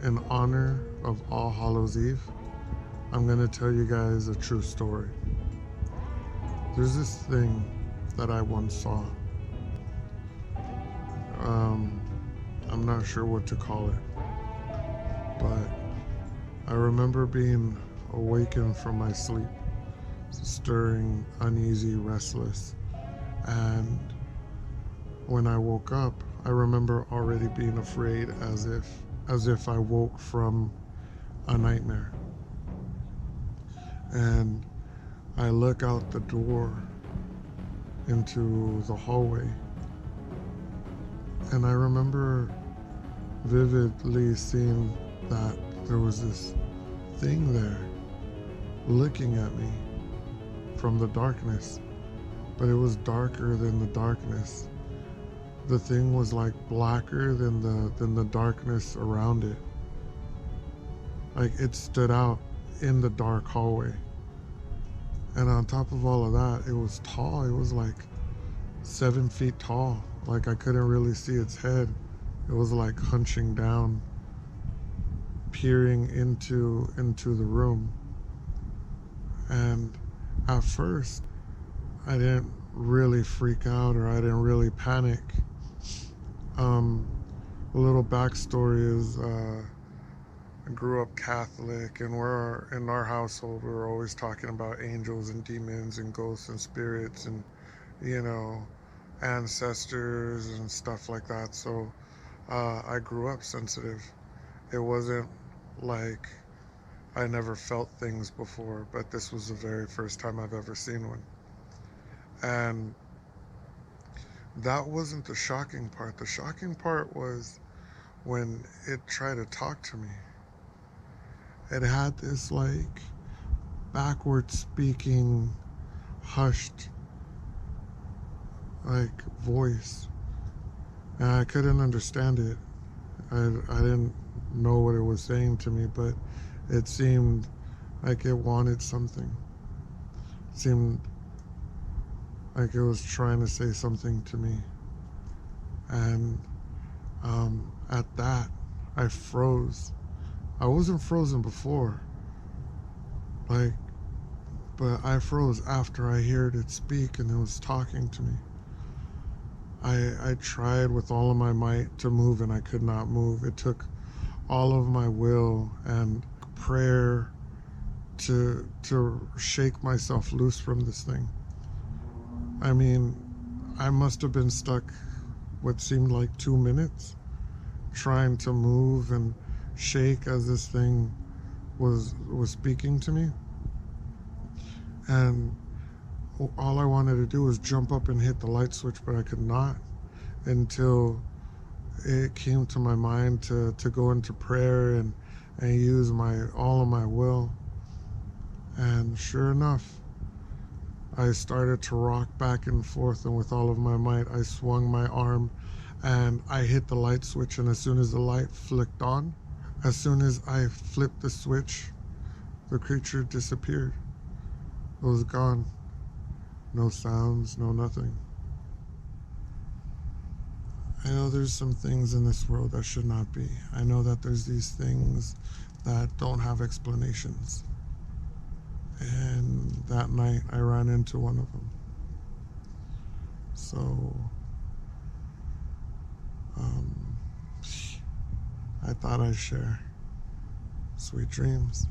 in honor of All Hallows Eve, I'm gonna tell you guys a true story. There's this thing that I once saw. Um, I'm not sure what to call it, but I remember being awakened from my sleep, stirring, uneasy, restless, and when I woke up, I remember already being afraid as if I woke from a nightmare. And I look out the door into the hallway, and I remember vividly seeing that there was this thing there looking at me from the darkness, but it was darker than the darkness. The thing was like blacker than the darkness around it. Like it stood out in the dark hallway. And on top of all of that, it was tall. It was like 7 feet tall. Like I couldn't really see its head. It was like hunching down, peering into the room. And at first, I didn't really freak out or I didn't really panic. Um, a little backstory is I grew up Catholic, and we're in our household. We were always talking about angels and demons and ghosts and spirits and you know ancestors and stuff like that. So I grew up sensitive. It wasn't like I never felt things before, but this was the very first time I've ever seen one. And that wasn't the shocking part. The shocking part was when it tried to talk to me. It had this like backward speaking, hushed like voice, and I couldn't understand it. I didn't know what it was saying to me, but it seemed like it wanted something. It seemed like it was trying to say something to me. And at that, I froze. I wasn't frozen before, like, but I froze after I heard it speak and it was talking to me. I tried with all of my might to move and I could not move. It took all of my will and prayer to shake myself loose from this thing. I mean, I must have been stuck what seemed like 2 minutes trying to move and shake as this thing was speaking to me. And all I wanted to do was jump up and hit the light switch, but I could not until it came to my mind to go into prayer and use my all of my will. And sure enough, I started to rock back and forth, and with all of my might, I swung my arm and I hit the light switch. And as soon as the light flicked on, as soon as I flipped the switch, the creature disappeared. It was gone. No sounds, no nothing. I know there's some things in this world that should not be. I know that there's these things that don't have explanations. And that night I ran into one of them. So um, I thought I'd share. Sweet dreams.